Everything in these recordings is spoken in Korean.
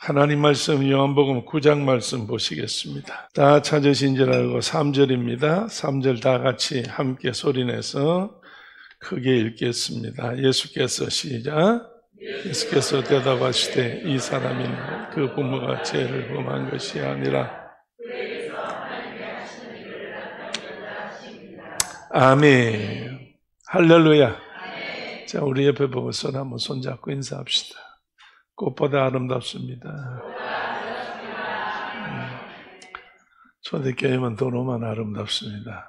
하나님 말씀 요한복음 9장 말씀 보시겠습니다. 다 찾으신 줄 알고 3절입니다. 3절 다 같이 함께 소리내서 크게 읽겠습니다. 예수께서 시작. 예수께서 대답하시되 이 사람이 그 부모가 죄를 범한 것이 아니라 아멘. 할렐루야. 자, 우리 옆에 보고 손 한번 손잡고 인사합시다. 꽃보다 아름답습니다. 초대교회만 돈 오면 아름답습니다.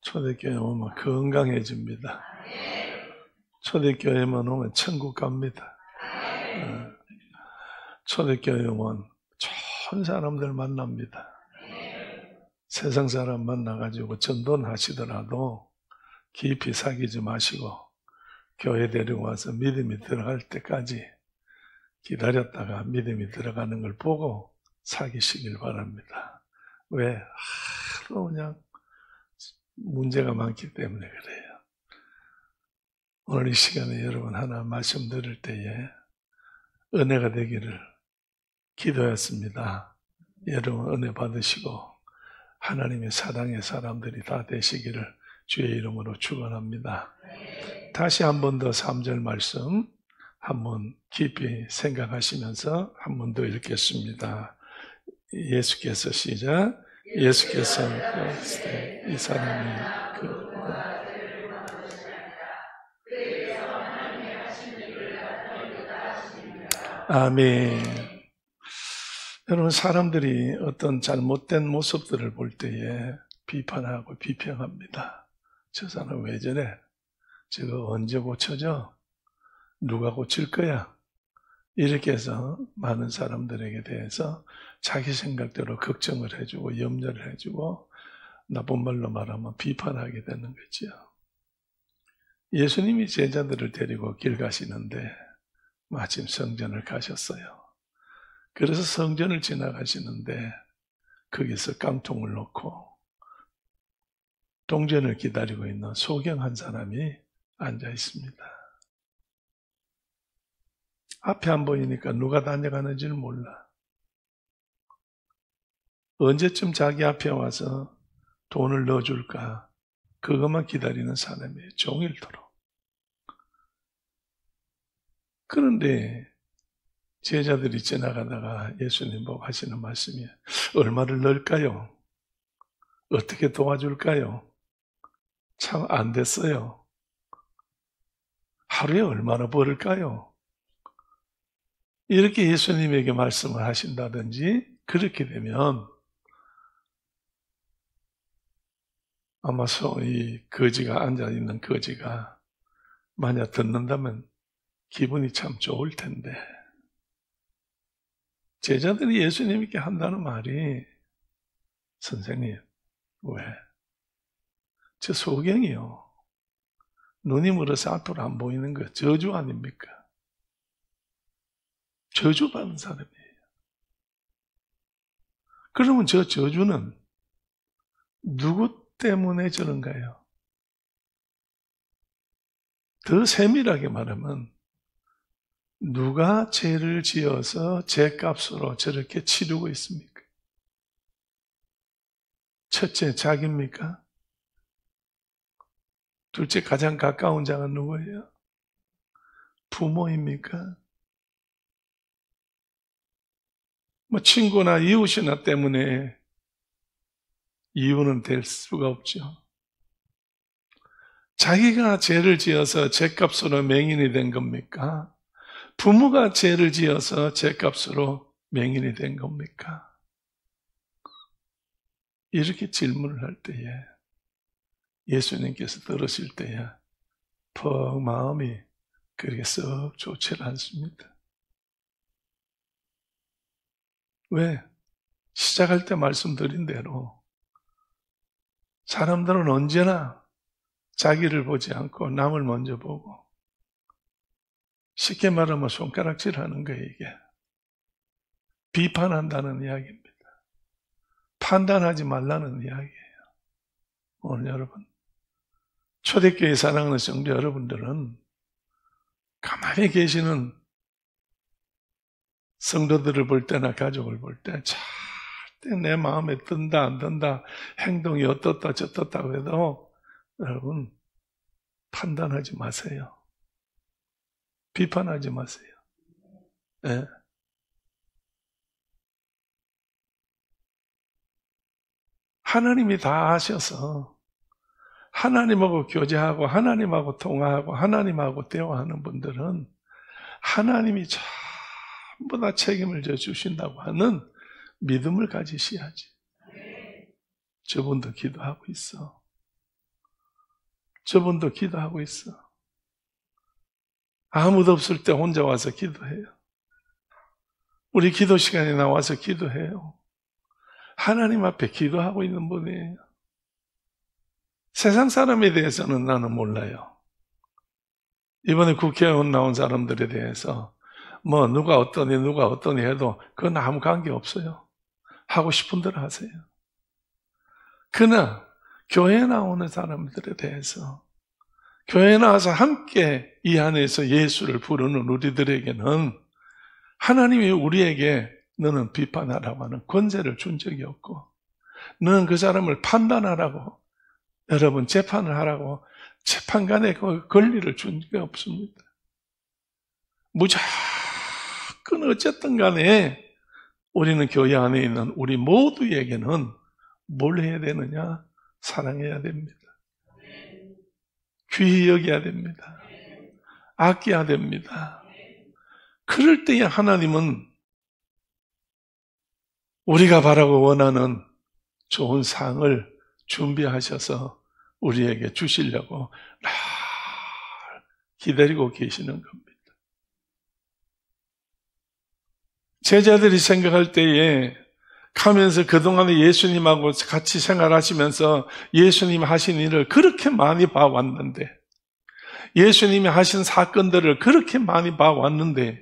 초대교회 오면 건강해집니다. 초대교회만 오면 천국 갑니다. 초대교회 오면 좋은 사람들 만납니다. 세상 사람 만나가지고 전도하시더라도 깊이 사귀지 마시고 교회 데리고 와서 믿음이 들어갈 때까지 기다렸다가 믿음이 들어가는 걸 보고 사귀시길 바랍니다. 왜? 하도 그냥 문제가 많기 때문에 그래요. 오늘 이 시간에 여러분 하나 말씀 들을 때에 은혜가 되기를 기도했습니다. 여러분 은혜 받으시고 하나님의 사랑의 사람들이 다 되시기를 주의 이름으로 축원합니다. 다시 한 번 더 3절 말씀 한번 깊이 생각하시면서 한 번 더 읽겠습니다. 예수께서 시작. 예수께서 이 사람이 아멘. 여러분 사람들이 어떤 잘못된 모습들을 볼 때에 비판하고 비평합니다. 저 사람 왜 저래? 저거 언제 고쳐져? 누가 고칠 거야? 이렇게 해서 많은 사람들에게 대해서 자기 생각대로 걱정을 해주고 염려를 해주고 나쁜 말로 말하면 비판하게 되는 거죠. 예수님이 제자들을 데리고 길 가시는데 마침 성전을 가셨어요. 그래서 성전을 지나가시는데 거기서 깡통을 놓고 동전을 기다리고 있는 소경 한 사람이 앉아 있습니다. 앞에 안 보이니까 누가 다녀가는지를 몰라. 언제쯤 자기 앞에 와서 돈을 넣어줄까? 그것만 기다리는 사람이에요. 종일토록. 그런데 제자들이 지나가다가 예수님 보고 하시는 말씀이 얼마를 넣을까요? 어떻게 도와줄까요? 참 안 됐어요. 하루에 얼마나 벌을까요? 이렇게 예수님에게 말씀을 하신다든지 그렇게 되면 아마 이 거지가 앉아있는 거지가 만약 듣는다면 기분이 참 좋을 텐데 제자들이 예수님께 한다는 말이 선생님 왜? 저 소경이요. 눈이 멀어서 앞으로 안 보이는 거 저주 아닙니까? 저주받은 사람이에요. 그러면 저 저주는 누구 때문에 저런가요? 더 세밀하게 말하면 누가 죄를 지어서 죄값으로 저렇게 치르고 있습니까? 첫째 자기입니까? 둘째 가장 가까운 자가 누구예요? 부모입니까? 뭐 친구나 이웃이나 때문에 이유는 될 수가 없죠. 자기가 죄를 지어서 죄값으로 맹인이 된 겁니까? 부모가 죄를 지어서 죄값으로 맹인이 된 겁니까? 이렇게 질문을 할 때에 예수님께서 들으실 때에 퍽 마음이 그렇게 썩 좋지 않습니다. 왜? 시작할 때 말씀드린 대로 사람들은 언제나 자기를 보지 않고 남을 먼저 보고 쉽게 말하면 손가락질하는 거예요. 이게 비판한다는 이야기입니다. 판단하지 말라는 이야기예요. 오늘 여러분 초대교회 사랑하는 성도 여러분들은 가만히 계시는 성도들을 볼 때나 가족을 볼 때 절대 내 마음에 든다 안 든다, 행동이 어떻다 저떻다고 해도 여러분 판단하지 마세요. 비판하지 마세요. 네. 하나님이 다 아셔서 하나님하고 교제하고 하나님하고 통화하고 하나님하고 대화하는 분들은 하나님이 전부 다 책임을 져주신다고 하는 믿음을 가지셔야지. 저분도 기도하고 있어. 저분도 기도하고 있어. 아무도 없을 때 혼자 와서 기도해요. 우리 기도 시간에 나와서 기도해요. 하나님 앞에 기도하고 있는 분이에요. 세상 사람에 대해서는 나는 몰라요. 이번에 국회의원 나온 사람들에 대해서 뭐 누가 어떠니 해도 그건 아무 관계 없어요. 하고 싶은 대로 하세요. 그러나 교회에 나오는 사람들에 대해서 교회에 나와서 함께 이 안에서 예수를 부르는 우리들에게는 하나님이 우리에게 너는 비판하라고 하는 권세를 준 적이 없고, 너는 그 사람을 판단하라고, 여러분 재판을 하라고 재판관에 그 권리를 준 게 없습니다. 무조건 어쨌든 간에 우리는 교회 안에 있는 우리 모두에게는 뭘 해야 되느냐? 사랑해야 됩니다. 귀히 여겨야 됩니다. 아껴야 됩니다. 그럴 때에 하나님은 우리가 바라고 원하는 좋은 상을 준비하셔서 우리에게 주시려고 늘 기다리고 계시는 겁니다. 제자들이 생각할 때에 가면서 그동안에 예수님하고 같이 생활하시면서 예수님 하신 일을 그렇게 많이 봐왔는데, 예수님이 하신 사건들을 그렇게 많이 봐왔는데,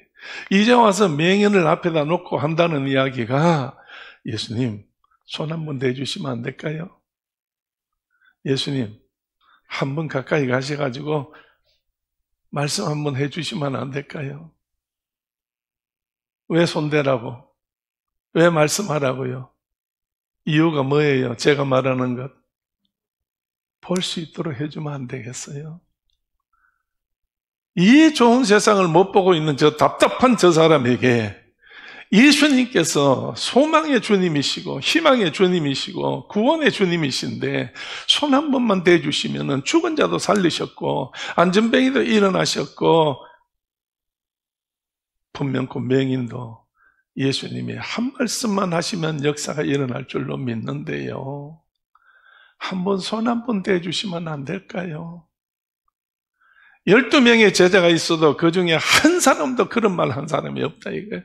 이제 와서 맹인을 앞에다 놓고 한다는 이야기가, 예수님 손 한번 대주시면 안 될까요? 예수님 한번 가까이 가셔가지고 말씀 한번 해주시면 안 될까요? 왜 손대라고? 왜 말씀하라고요? 이유가 뭐예요? 제가 말하는 것 볼 수 있도록 해주면 안 되겠어요? 이 좋은 세상을 못 보고 있는 저 답답한 저 사람에게 예수님께서 소망의 주님이시고 희망의 주님이시고 구원의 주님이신데 손 한 번만 대주시면 죽은 자도 살리셨고 안전뱅이도 일어나셨고 분명 그 맹인도 예수님이 한 말씀만 하시면 역사가 일어날 줄로 믿는데요. 한번 손 한 번 대주시면 안 될까요? 12명의 제자가 있어도 그 중에 한 사람도 그런 말 한 사람이 없다 이거예요.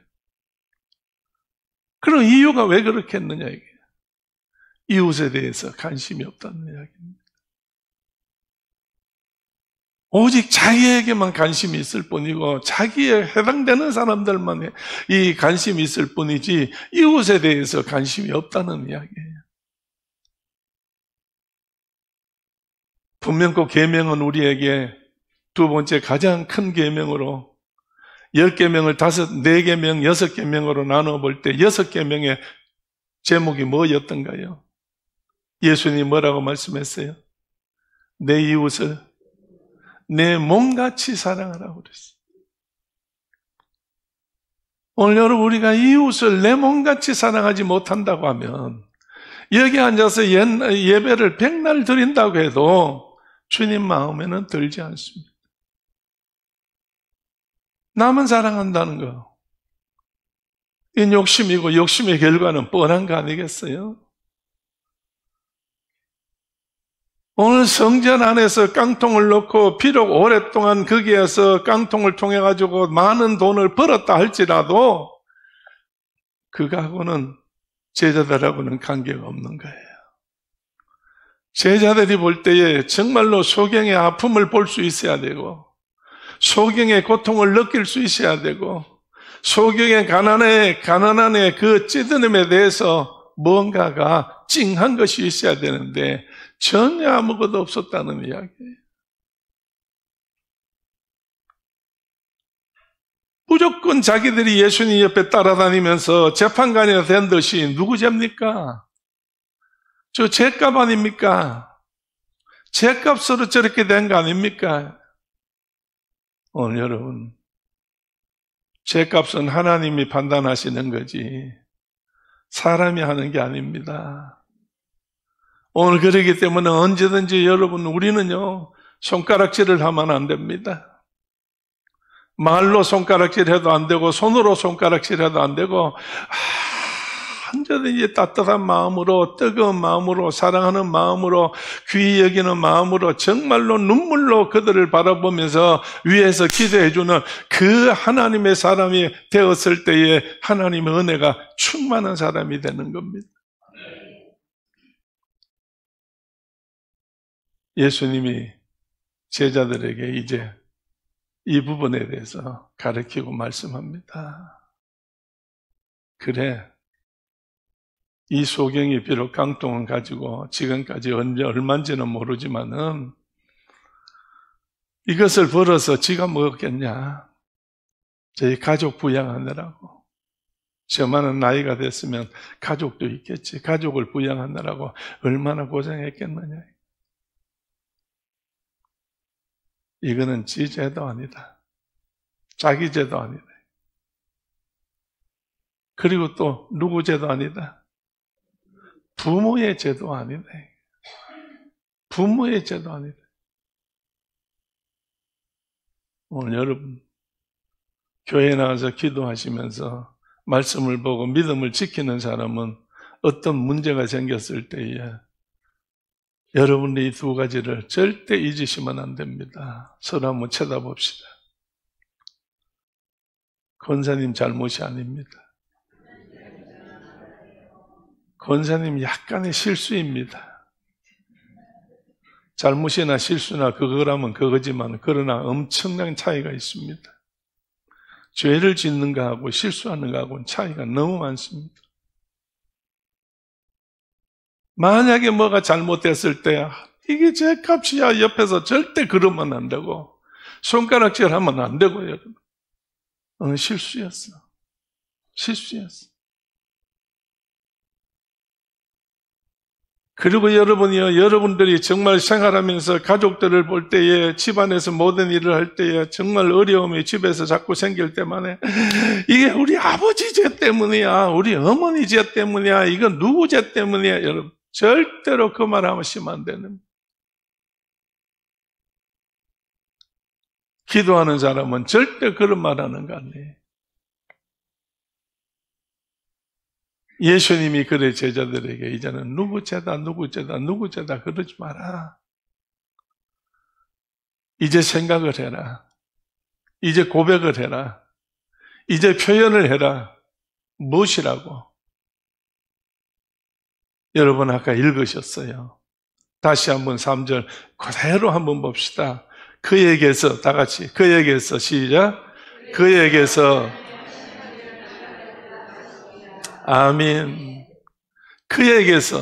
그럼 이유가 왜 그렇게 했느냐 이게. 이웃에 대해서 관심이 없다는 이야기입니다. 오직 자기에게만 관심이 있을 뿐이고 자기에 해당되는 사람들만 이 관심이 있을 뿐이지 이웃에 대해서 관심이 없다는 이야기예요. 분명 그 계명은 우리에게 두 번째 가장 큰 계명으로 10계명을 4계명, 6계명으로 나눠 볼 때 6계명의 제목이 뭐였던가요? 예수님이 뭐라고 말씀했어요? 내 이웃을 내 몸같이 사랑하라고 그랬어요. 오늘 여러분 우리가 이웃을 내 몸같이 사랑하지 못한다고 하면 여기 앉아서 예배를 100날 드린다고 해도 주님 마음에는 들지 않습니다. 남은 사랑한다는 거, 이 욕심이고 욕심의 결과는 뻔한 거 아니겠어요? 오늘 성전 안에서 깡통을 넣고 비록 오랫동안 거기에서 깡통을 통해 가지고 많은 돈을 벌었다 할지라도 그거하고는 제자들하고는 관계가 없는 거예요. 제자들이 볼 때에 정말로 소경의 아픔을 볼 수 있어야 되고 소경의 고통을 느낄 수 있어야 되고 소경의 가난함의 그 찌드름에 대해서 뭔가가 찡한 것이 있어야 되는데 전혀 아무것도 없었다는 이야기예요. 무조건 자기들이 예수님 옆에 따라다니면서 재판관이 된 듯이 누구 죄입니까? 저 죄값 아닙니까? 죄값으로 저렇게 된 거 아닙니까? 오늘 여러분, 죄값은 하나님이 판단하시는 거지 사람이 하는 게 아닙니다. 오늘 그러기 때문에 언제든지 여러분, 우리는요 손가락질을 하면 안 됩니다. 말로 손가락질 해도 안 되고 손으로 손가락질 해도 안 되고 언제든지 따뜻한 마음으로, 뜨거운 마음으로, 사랑하는 마음으로, 귀히 여기는 마음으로 정말로 눈물로 그들을 바라보면서 위에서 기도해주는 그 하나님의 사람이 되었을 때에 하나님의 은혜가 충만한 사람이 되는 겁니다. 예수님이 제자들에게 이제 이 부분에 대해서 가르치고 말씀합니다. 그래, 이 소경이 비록 강동은 가지고 지금까지 언제 얼마인지는 모르지만은 이것을 벌어서 지가 먹었겠냐? 저희 가족 부양하느라고. 저만한 나이가 됐으면 가족도 있겠지. 가족을 부양하느라고 얼마나 고생했겠느냐. 이거는 지 죄도 아니다. 자기 죄도 아니다. 그리고 또 누구 죄도 아니다. 부모의 죄도 아니다. 부모의 죄도 아니다. 오늘 여러분, 교회에 나가서 기도하시면서 말씀을 보고 믿음을 지키는 사람은 어떤 문제가 생겼을 때에 여러분의 이 두 가지를 절대 잊으시면 안 됩니다. 서로 한번 쳐다봅시다. 권사님 잘못이 아닙니다. 권사님 약간의 실수입니다. 잘못이나 실수나 그거라면 그거지만 그러나 엄청난 차이가 있습니다. 죄를 짓는 거하고 실수하는 거하고는 차이가 너무 많습니다. 만약에 뭐가 잘못됐을 때 이게 죄값이야 옆에서 절대 그러면 안 되고 손가락질 하면 안 되고 여러분. 실수였어. 실수였어. 그리고 여러분이요, 여러분들이 정말 생활하면서 가족들을 볼 때에, 집안에서 모든 일을 할 때에 정말 어려움이 집에서 자꾸 생길 때만에 이게 우리 아버지 죄 때문이야, 우리 어머니 죄 때문이야, 이건 누구 죄 때문이야. 여러분, 절대로 그 말 하시면 안 되는. 기도하는 사람은 절대 그런 말 하는 거 아니에요. 예수님이 그래 제자들에게 이제는 누구 죄다 누구 죄다 누구 죄다 그러지 마라. 이제 생각을 해라. 이제 고백을 해라. 이제 표현을 해라. 무엇이라고? 여러분 아까 읽으셨어요. 다시 한번 3절 그대로 한번 봅시다. 그에게서 다 같이 그에게서 시작. 그에게서 아멘. 그에게서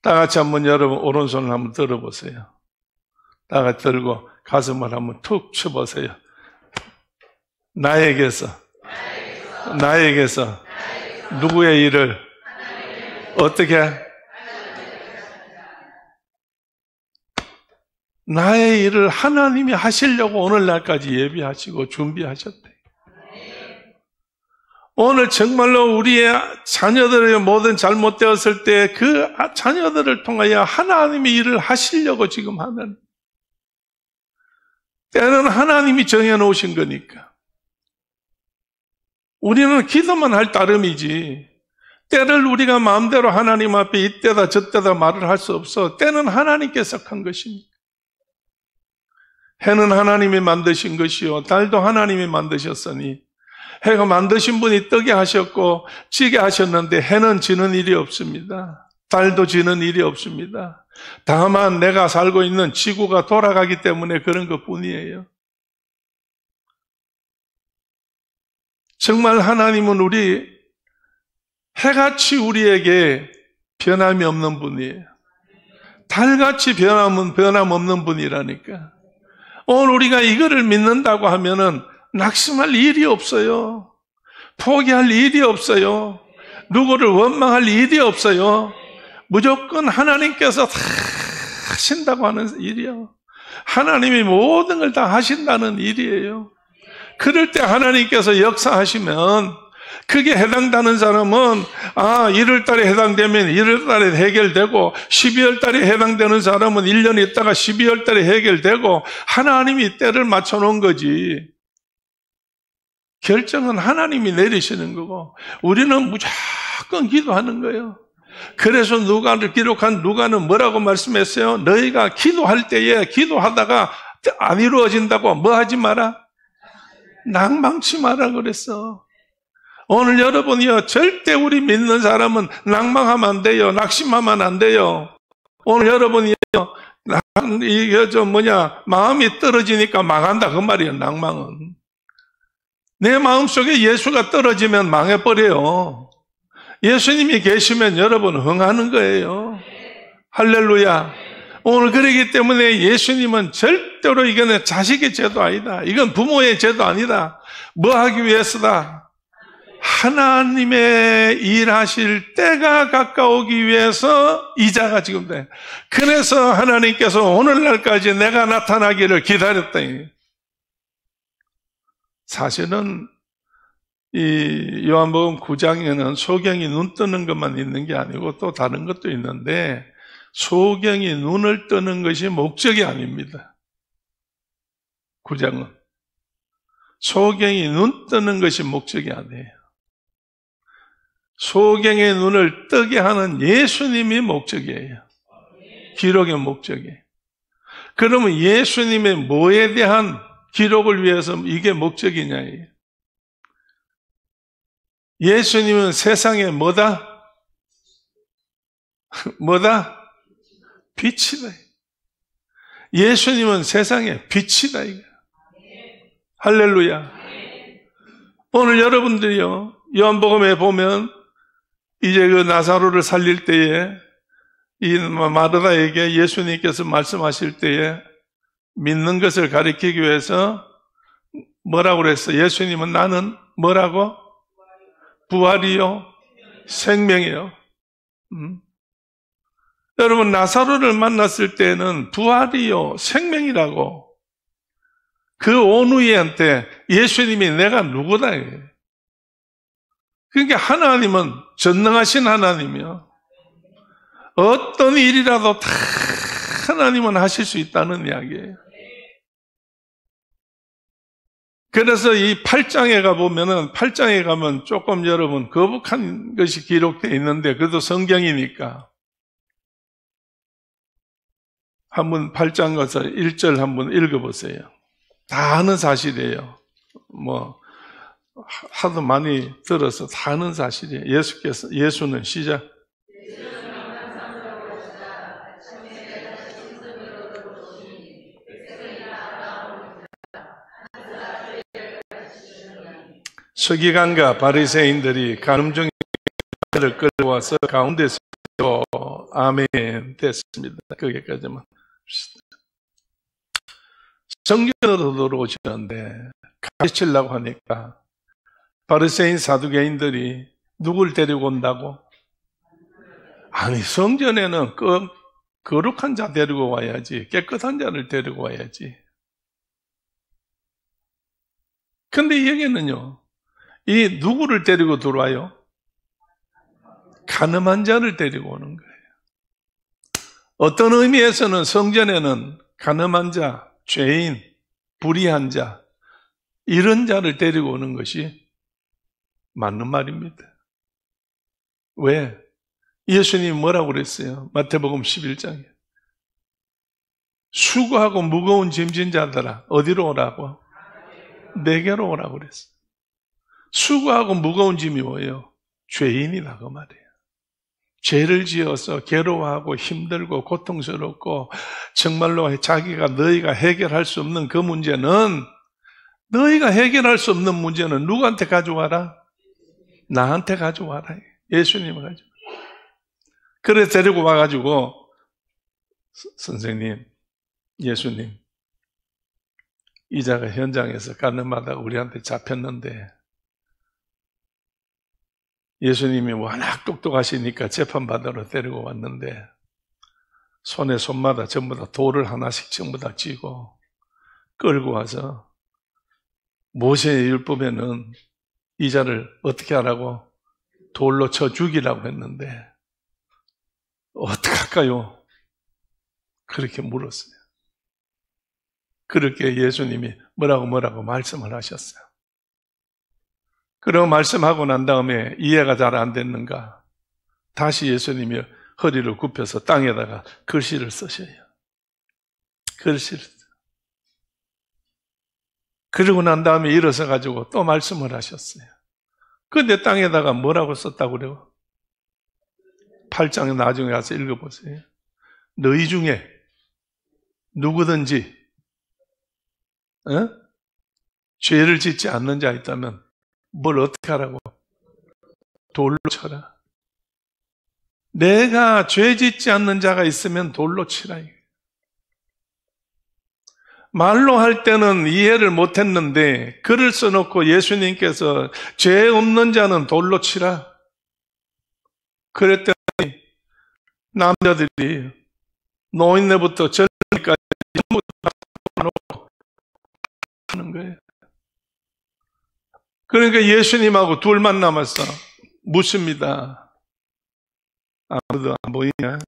다 같이 한번 여러분 오른손을 한번 들어보세요. 다 같이 들고 가슴을 한번 툭 쳐보세요. 나에게서 누구의 일을 어떻게 나의 일을 하나님이 하시려고 오늘날까지 예비하시고 준비하셨대. 오늘 정말로 우리의 자녀들의 모든 잘못되었을 때 그 자녀들을 통하여 하나님이 일을 하시려고 지금 하는 때는 하나님이 정해놓으신 거니까 우리는 기도만 할 따름이지 때를 우리가 마음대로 하나님 앞에 이때다 저때다 말을 할 수 없어. 때는 하나님께서 한 것입니다. 해는 하나님이 만드신 것이요 달도 하나님이 만드셨으니 해가 만드신 분이 뜨게 하셨고 지게 하셨는데 해는 지는 일이 없습니다. 달도 지는 일이 없습니다. 다만 내가 살고 있는 지구가 돌아가기 때문에 그런 것뿐이에요. 정말 하나님은 우리 해같이 우리에게 변함이 없는 분이에요. 달같이 변함 없는 분이라니까. 오늘 우리가 이거를 믿는다고 하면은 낙심할 일이 없어요. 포기할 일이 없어요. 누구를 원망할 일이 없어요. 무조건 하나님께서 다 하신다고 하는 일이요. 하나님이 모든 걸 다 하신다는 일이에요. 그럴 때 하나님께서 역사하시면 그게 해당되는 사람은 1월 달에 해당되면 1월 달에 해결되고 12월 달에 해당되는 사람은 1년 있다가 12월 달에 해결되고 하나님이 때를 맞춰놓은 거지. 결정은 하나님이 내리시는 거고 우리는 무조건 기도하는 거예요. 그래서 누가를 기록한 누가는 뭐라고 말씀했어요? 너희가 기도할 때에 기도하다가 안 이루어진다고 뭐 하지 마라? 낭망치 마라 그랬어. 오늘 여러분이요, 절대 우리 믿는 사람은 낭망하면 안 돼요. 낙심하면 안 돼요. 오늘 여러분이요, 마음이 떨어지니까 망한다 그 말이에요. 낭망은 내 마음속에 예수가 떨어지면 망해버려요. 예수님이 계시면 여러분 흥하는 거예요. 할렐루야. 오늘 그러기 때문에 예수님은 절대로 이거는 자식의 죄도 아니다. 이건 부모의 죄도 아니다. 뭐 하기 위해서다? 하나님의 일하실 때가 가까우기 위해서 이자가 지금 돼. 그래서 하나님께서 오늘날까지 내가 나타나기를 기다렸다. 사실은 이 요한복음 9장에는 소경이 눈 뜨는 것만 있는 게 아니고 또 다른 것도 있는데 소경이 눈을 뜨는 것이 목적이 아닙니다. 9장은 소경이 눈 뜨는 것이 목적이 아니에요. 소경의 눈을 뜨게 하는 예수님이 목적이에요. 기록의 목적이에요. 그러면 예수님의 뭐에 대한 기록을 위해서 이게 목적이냐? 예수님은 세상에 뭐다? 뭐다? 빛이다. 예수님은 세상에 빛이다. 할렐루야. 오늘 여러분들이요, 요한복음에 보면 이제 그 나사로를 살릴 때에 이 마르다에게 예수님께서 말씀하실 때에 믿는 것을 가리키기 위해서 뭐라고 그랬어요? 예수님은 나는 뭐라고? 부활이요, 생명이요. 여러분 나사로를 만났을 때는 부활이요, 생명이라고 그 온누이한테 예수님이 내가 누구다. 그러니까 하나님은 전능하신 하나님이요. 어떤 일이라도 다 하나님은 하실 수 있다는 이야기예요. 그래서 이 8장에 가보면은 8장에 가면 조금 여러분 거북한 것이 기록되어 있는데 그래도 성경이니까 한번 8장 가서 1절 한번 읽어보세요. 다 아는 사실이에요. 뭐 하도 많이 들어서 다 아는 사실이에요. 예수는 시작. 서기관과 바리새인들이 간음 중에 그를 끌어와서 가운데서 아멘 됐습니다. 거기까지만. 성전으로 들어오시는데 가르치려고 하니까 바리새인 사두개인들이 누굴 데리고 온다고? 아니 성전에는 거룩한 자 데리고 와야지, 깨끗한 자를 데리고 와야지. 근데 여기는요, 이 누구를 데리고 들어와요? 간음한 자를 데리고 오는 거예요. 어떤 의미에서는 성전에는 간음한 자, 죄인, 불의한 자, 이런 자를 데리고 오는 것이 맞는 말입니다. 왜? 예수님이 뭐라고 그랬어요? 마태복음 11장에 수고하고 무거운 짐진 자들아 어디로 오라고? 내게로 오라고 그랬어요. 수고하고 무거운 짐이 뭐예요? 죄인이다 그 말이에요. 죄를 지어서 괴로워하고 힘들고 고통스럽고 정말로 자기가 너희가 해결할 수 없는 그 문제는, 너희가 해결할 수 없는 문제는 누구한테 가져와라? 나한테 가져와라. 예수님을 가져와. 그래서 데리고 와가지고 선생님, 예수님, 이자가 현장에서 가늠하다가 우리한테 잡혔는데 예수님이 워낙 똑똑하시니까 재판받으러 데리고 왔는데 손에 손마다 전부 다 돌을 하나씩 전부 다 쥐고 끌고 와서 모세의 율법에는 이자를 어떻게 하라고? 돌로 쳐 죽이라고 했는데 어떡할까요? 그렇게 물었어요. 그렇게 예수님이 뭐라고 말씀을 하셨어요. 그리고 말씀하고 난 다음에 이해가 잘 안 됐는가? 다시 예수님이 허리를 굽혀서 땅에다가 글씨를 쓰셔요. 글씨를. 그러고 난 다음에 일어서 가지고 또 말씀을 하셨어요. 근데 땅에다가 뭐라고 썼다고 그래요? 8장에 나중에 가서 읽어보세요. 너희 중에 누구든지 죄를 짓지 않는 자 있다면 뭘 어떻게 하라고? 돌로 쳐라. 내가 죄 짓지 않는 자가 있으면 돌로 치라. 말로 할 때는 이해를 못했는데 글을 써놓고 예수님께서 죄 없는 자는 돌로 치라. 그랬더니 남자들이 노인네부터 젊은이까지 전부 다 하는 거예요. 그러니까 예수님하고 둘만 남았어. 묻습니다. 아무도 안 보이냐?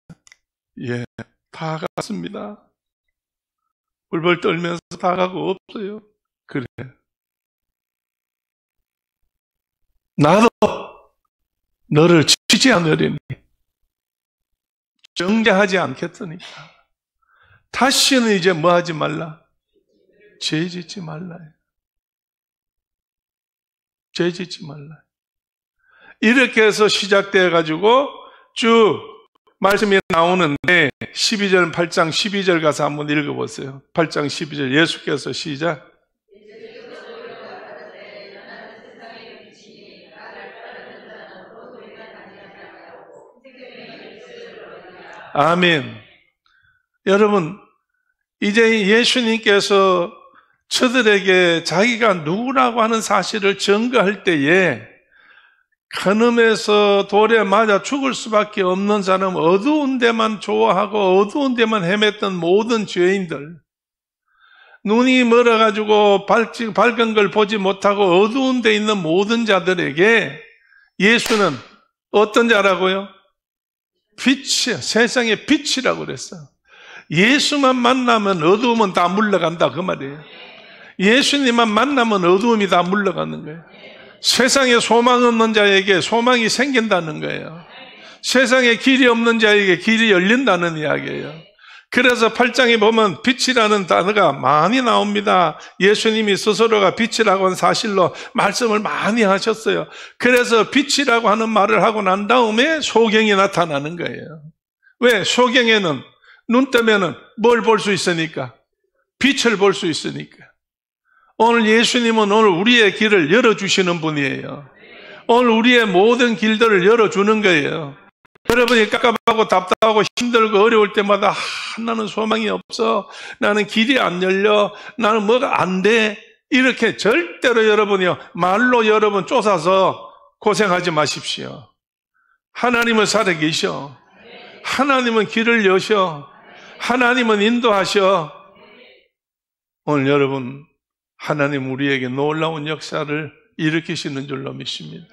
예, 다 갔습니다. 벌벌 떨면서 다 가고 없어요. 그래. 나도 너를 치지 않으리니 정죄하지 않겠으니까. 다시는 이제 뭐 하지 말라? 죄 짓지 말라. 죄 짓지 말라. 이렇게 해서 시작돼 가지고 쭉 말씀이 나오는데 12절 8장 12절 가서 한번 읽어보세요. 8장 12절 예수께서 시작. 아멘. 여러분, 이제 예수님께서 저들에게 자기가 누구라고 하는 사실을 증거할 때에 간음에서 돌에 맞아 죽을 수밖에 없는 사람, 어두운 데만 좋아하고 어두운 데만 헤맸던 모든 죄인들, 눈이 멀어가지고 밝은 걸 보지 못하고 어두운 데 있는 모든 자들에게 예수는 어떤 자라고요? 빛이야. 세상의 빛이라고 그랬어요. 예수만 만나면 어두움은 다 물러간다 그 말이에요. 예수님만 만나면 어두움이 다 물러가는 거예요. 세상에 소망 없는 자에게 소망이 생긴다는 거예요. 세상에 길이 없는 자에게 길이 열린다는 이야기예요. 그래서 8장에 보면 빛이라는 단어가 많이 나옵니다. 예수님이 스스로가 빛이라고 하는 사실로 말씀을 많이 하셨어요. 그래서 빛이라고 하는 말을 하고 난 다음에 소경이 나타나는 거예요. 왜? 소경에는 눈 뜨면은 뭘 볼 수 있으니까? 빛을 볼 수 있으니까. 오늘 예수님은 오늘 우리의 길을 열어주시는 분이에요. 오늘 우리의 모든 길들을 열어주는 거예요. 여러분이 깝깝하고 답답하고 힘들고 어려울 때마다 나는 소망이 없어, 나는 길이 안 열려, 나는 뭐가 안 돼, 이렇게 절대로 여러분이요 말로 여러분 쫓아서 고생하지 마십시오. 하나님은 살아계셔. 하나님은 길을 여셔. 하나님은 인도하셔. 오늘 여러분 하나님 우리에게 놀라운 역사를 일으키시는 줄로 믿습니다.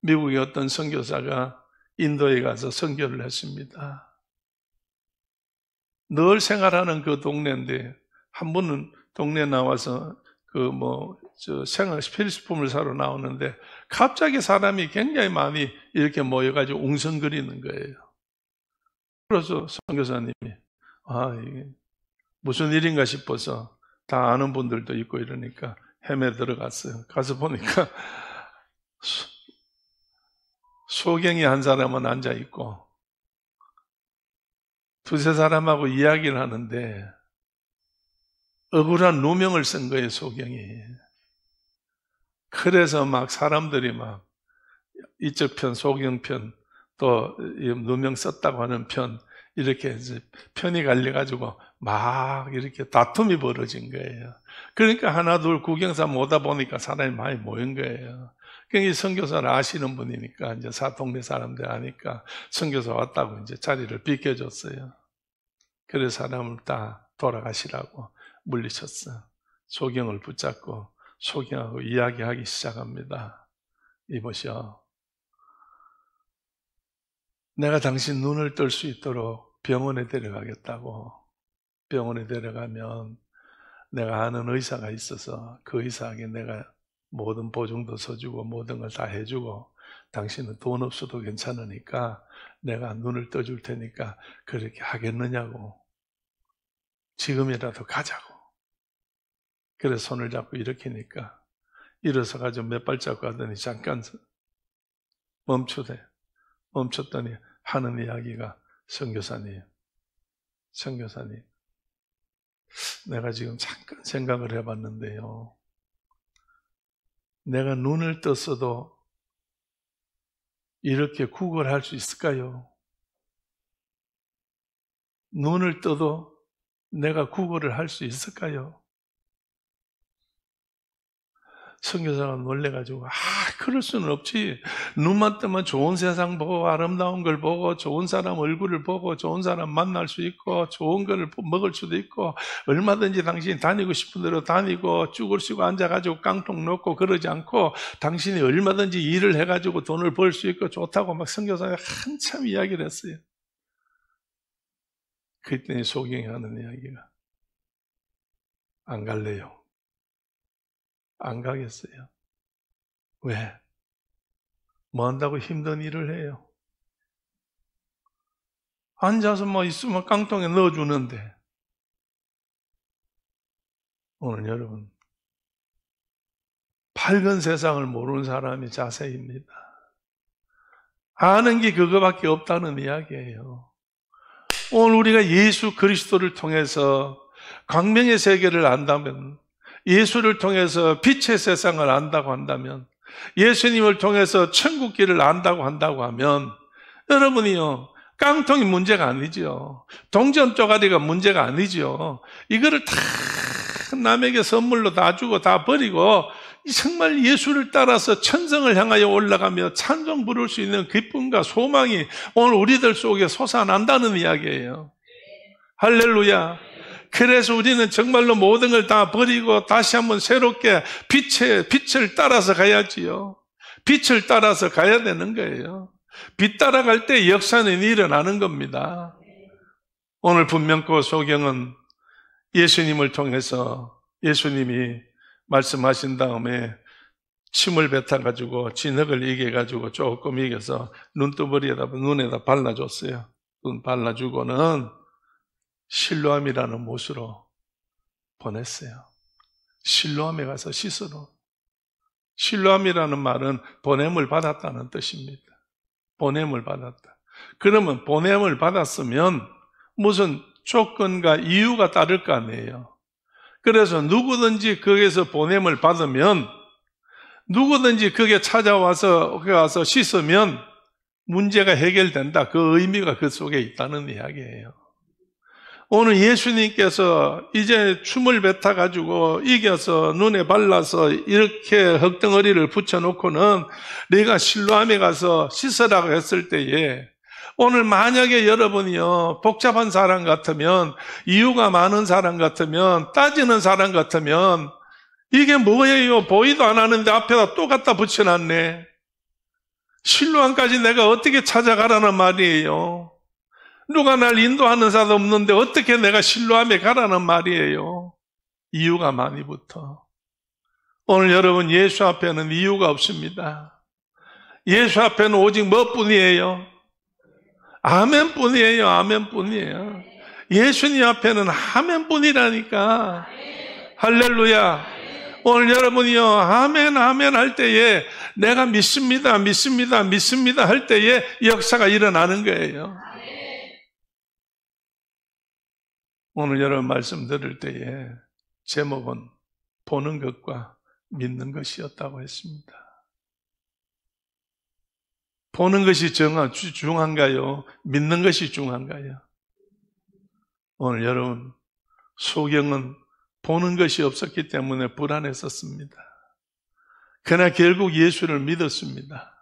미국의 어떤 선교사가 인도에 가서 선교를 했습니다. 늘 생활하는 그 동네인데 한 분은 동네에 나와서 생활 필수품을 사러 나오는데 갑자기 사람이 굉장히 많이 이렇게 모여가지고 웅성거리는 거예요. 그래서 선교사님이 이게 무슨 일인가 싶어서 다 아는 분들도 있고 이러니까 헤매 들어갔어요. 가서 보니까 소경이 한 사람은 앉아있고 두세 사람하고 이야기를 하는데 억울한 누명을 쓴 거예요, 소경이. 그래서 막 사람들이 막 이쪽 편, 소경 편, 또 누명 썼다고 하는 편, 이렇게 이제 편이 갈려가지고 막 이렇게 다툼이 벌어진 거예요. 그러니까 하나 둘 구경사 오다 보니까 사람이 많이 모인 거예요. 그러니까 이 선교사를 아시는 분이니까 이제 동네 사람들 아니까 선교사 왔다고 이제 자리를 비켜줬어요. 그래서 사람을 다 돌아가시라고 물리쳤어요. 소경을 붙잡고 소경하고 이야기하기 시작합니다. 이보시오. 내가 당신 눈을 뜰 수 있도록 병원에 데려가겠다고. 병원에 데려가면 내가 아는 의사가 있어서 그 의사에게 내가 모든 보증도 서주고 모든 걸 다 해주고 당신은 돈 없어도 괜찮으니까 내가 눈을 떠줄 테니까 그렇게 하겠느냐고. 지금이라도 가자고. 그래서 손을 잡고 일으키니까 일어서 가지고 몇 발자국 가더니 잠깐 멈췄더니 하는 이야기가 선교사님, 내가 지금 잠깐 생각을 해봤는데요. 내가 눈을 떴어도 이렇게 구걸할 수 있을까요? 눈을 떠도 내가 구걸을 할 수 있을까요? 선교사가 놀래가지고 그럴 수는 없지. 눈만 뜨면 좋은 세상 보고 아름다운 걸 보고 좋은 사람 얼굴을 보고 좋은 사람 만날 수 있고 좋은 걸 먹을 수도 있고 얼마든지 당신이 다니고 싶은 대로 다니고 쭈글 쓰고 앉아가지고 깡통 놓고 그러지 않고 당신이 얼마든지 일을 해가지고 돈을 벌 수 있고 좋다고 막 선교사가 한참 이야기를 했어요. 그랬더니 소경이 하는 이야기가 안 갈래요. 안 가겠어요. 왜? 뭐 한다고 힘든 일을 해요? 앉아서 뭐 있으면 깡통에 넣어주는데. 오늘 여러분, 밝은 세상을 모르는 사람이 자세입니다. 아는 게 그거밖에 없다는 이야기예요. 오늘 우리가 예수 그리스도를 통해서 광명의 세계를 안다면, 예수를 통해서 빛의 세상을 안다고 한다면, 예수님을 통해서 천국길을 안다고 한다고 하면 여러분이요, 깡통이 문제가 아니죠. 동전 쪼가리가 문제가 아니죠. 이거를 다 남에게 선물로 다 주고 다 버리고 정말 예수를 따라서 천성을 향하여 올라가며 찬송 부를 수 있는 기쁨과 소망이 오늘 우리들 속에 솟아난다는 이야기예요. 할렐루야. 그래서 우리는 정말로 모든 걸 다 버리고 다시 한번 새롭게 빛을 따라서 가야지요. 빛을 따라서 가야 되는 거예요. 빛 따라갈 때 역사는 일어나는 겁니다. 오늘 분명코 소경은 예수님을 통해서 예수님이 말씀하신 다음에 침을 뱉어가지고 진흙을 이겨가지고 조금 이겨서 눈에다 발라줬어요. 눈 발라주고는 실로암이라는 못으로 보냈어요. 실로암에 가서 씻으러. 실로암이라는 말은 보냄을 받았다는 뜻입니다. 보냄을 받았다. 그러면 보냄을 받았으면 무슨 조건과 이유가 따를 거 아니에요. 그래서 누구든지 거기서 보냄을 받으면 누구든지 거기에 찾아와서 거기 가서 씻으면 문제가 해결된다. 그 의미가 그 속에 있다는 이야기예요. 오늘 예수님께서 이제 춤을 뱉어가지고 이겨서 눈에 발라서 이렇게 흙덩어리를 붙여놓고는 네가 실로암에 가서 씻으라고 했을 때에 오늘 만약에 여러분이요 복잡한 사람 같으면 이유가 많은 사람 같으면 따지는 사람 같으면 이게 뭐예요? 보이도 안 하는데 앞에다 또 갖다 붙여놨네. 실로암까지 내가 어떻게 찾아가라는 말이에요? 누가 날 인도하는 사람 없는데 어떻게 내가 실로암에 가라는 말이에요? 이유가 많이 붙어. 오늘 여러분 예수 앞에는 이유가 없습니다. 예수 앞에는 오직 뭐뿐이에요? 아멘뿐이에요. 아멘뿐이에요. 예수님 앞에는 아멘뿐이라니까. 할렐루야. 오늘 여러분이요 아멘 아멘 할 때에 내가 믿습니다 믿습니다 믿습니다 할 때에 역사가 일어나는 거예요. 오늘 여러분 말씀 들을 때에 제목은 보는 것과 믿는 것이었다고 했습니다. 보는 것이 중요한가요? 믿는 것이 중요한가요? 오늘 여러분, 소경은 보는 것이 없었기 때문에 불안했었습니다. 그러나 결국 예수를 믿었습니다.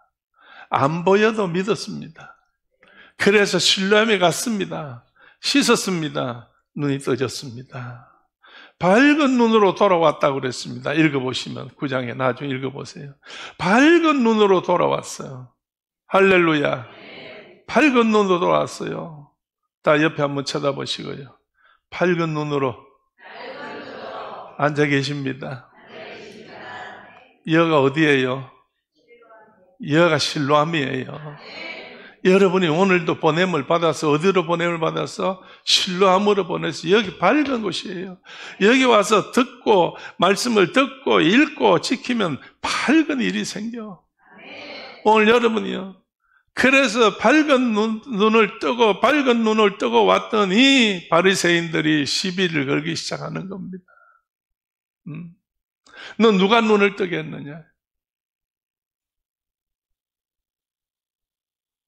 안 보여도 믿었습니다. 그래서 실로암에 갔습니다. 씻었습니다. 눈이 떠졌습니다. 밝은 눈으로 돌아왔다고 그랬습니다. 읽어보시면 9장에 나중에 읽어보세요. 밝은 눈으로 돌아왔어요. 할렐루야. 밝은 눈으로 돌아왔어요. 다 옆에 한번 쳐다보시고요. 밝은 눈으로 앉아 계십니다. 여가 어디예요? 여가 실로암이에요. 여러분이 오늘도 보냄을 받아서 어디로 보냄을 받아서 실로암으로 보내서 여기 밝은 곳이에요. 여기 와서 듣고 말씀을 듣고 읽고 지키면 밝은 일이 생겨. 오늘 여러분이요. 그래서 밝은 눈을 뜨고 왔던 이 바리새인들이 시비를 걸기 시작하는 겁니다. 너 누가 눈을 뜨게 했느냐?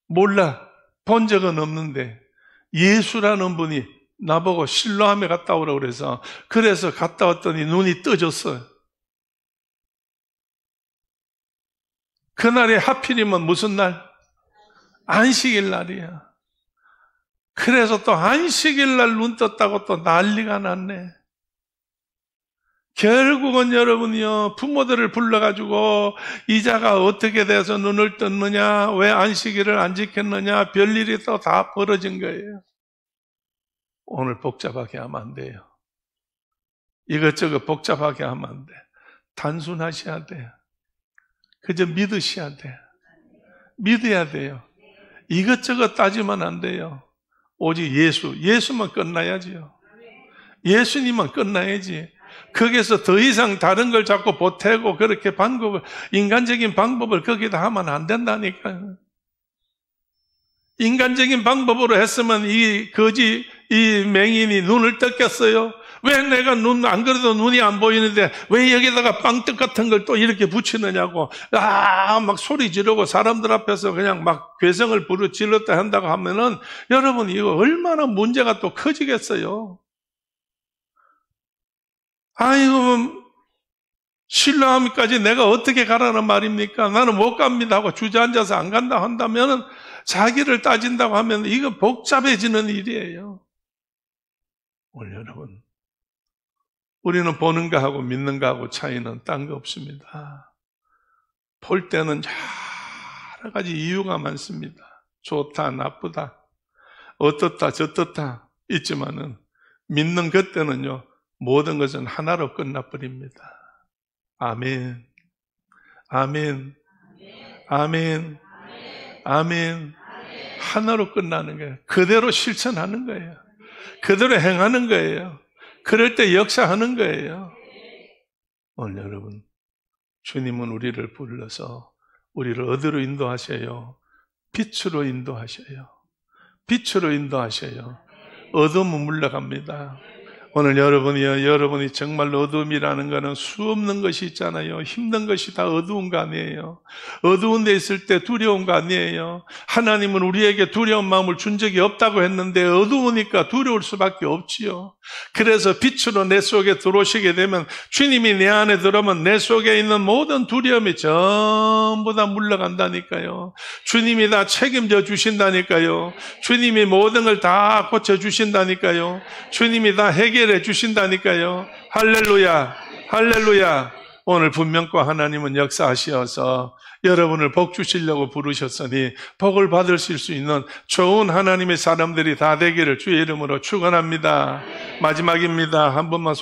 몰라. 본 적은 없는데 예수라는 분이 나보고 실로암에 갔다 오라고 그래서 갔다 왔더니 눈이 떠졌어요. 그날이 하필이면 무슨 날? 안식일 날이야. 그래서 또 안식일 날 눈 떴다고 또 난리가 났네. 결국은 여러분이요, 부모들을 불러가지고 이자가 어떻게 돼서 눈을 떴느냐, 왜 안식일을 안 지켰느냐, 별일이 또 다 벌어진 거예요. 오늘 복잡하게 하면 안 돼요. 이것저것 복잡하게 하면 안 돼. 단순하셔야 돼요. 그저 믿으셔야 돼요. 믿어야 돼요. 이것저것 따지면 안 돼요. 오직 예수만 끝나야지요. 예수님만 끝나야지. 거기서 더 이상 다른 걸 자꾸 보태고 그렇게 인간적인 방법을 거기다 하면 안 된다니까요. 인간적인 방법으로 했으면 이 맹인이 눈을 떴겠어요? 왜 내가 안 그래도 눈이 안 보이는데 왜 여기다가 빵떡 같은 걸 또 이렇게 붙이느냐고, 막 소리 지르고 사람들 앞에서 그냥 막 괴성을 질렀다 한다고 하면은 여러분 이거 얼마나 문제가 또 커지겠어요? 아이고, 실로암까지 내가 어떻게 가라는 말입니까? 나는 못 갑니다 하고 주저앉아서 안 간다 한다면 자기를 따진다고 하면 이거 복잡해지는 일이에요. 오늘 여러분, 우리는 보는 거하고 믿는 거하고 차이는 딴 거 없습니다. 볼 때는 여러 가지 이유가 많습니다. 좋다, 나쁘다, 어떻다, 저떻다 있지만은 믿는 것 때는요, 모든 것은 하나로 끝나버립니다. 아멘. 아멘. 아멘. 아멘. 하나로 끝나는 거예요. 그대로 실천하는 거예요. 그대로 행하는 거예요. 그럴 때 역사하는 거예요. 오늘 여러분, 주님은 우리를 불러서 우리를 어디로 인도하셔요? 빛으로 인도하셔요. 빛으로 인도하셔요. 어둠은 물러갑니다. 오늘 여러분이 정말 어둠이라는 것은 수없는 것이 있잖아요. 힘든 것이 다 어두운 거 아니에요. 어두운 데 있을 때 두려운 거 아니에요. 하나님은 우리에게 두려운 마음을 준 적이 없다고 했는데 어두우니까 두려울 수밖에 없지요. 그래서 빛으로 내 속에 들어오시게 되면 주님이 내 안에 들어오면 내 속에 있는 모든 두려움이 전부 다 물러간다니까요. 주님이 다 책임져 주신다니까요. 주님이 모든 걸 다 고쳐주신다니까요. 주님이 다 해결해 주신다니까요. 할렐루야, 할렐루야. 오늘 분명코 하나님은 역사하시어서 여러분을 복 주시려고 부르셨으니 복을 받으실 수 있는 좋은 하나님의 사람들이 다 되기를 주의 이름으로 축원합니다. 마지막입니다. 한 번만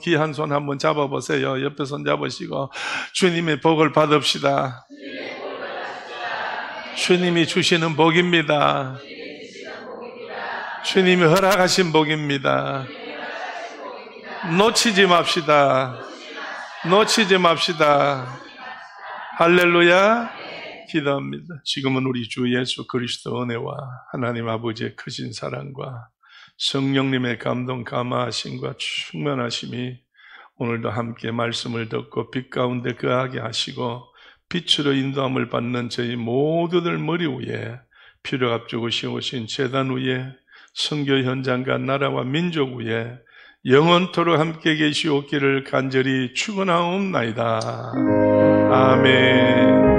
귀한 손 한번 잡아보세요. 옆에 손 잡으시고 주님의 복을 받읍시다. 주님이 주시는 복입니다. 주님이 허락하신 복입니다. 놓치지 맙시다. 놓치지 맙시다. 할렐루야. 기도합니다. 지금은 우리 주 예수 그리스도 은혜와 하나님 아버지의 크신 사랑과 성령님의 감동 감화하심과 충만하심이 오늘도 함께 말씀을 듣고 빛 가운데 거하게 하시고 빛으로 인도함을 받는 저희 모두들 머리 위에 피를 앞두고 씌우신 제단 위에 선교 현장과 나라와 민족 위에 영원토록 함께 계시옵기를 간절히 축원하옵나이다. 아멘.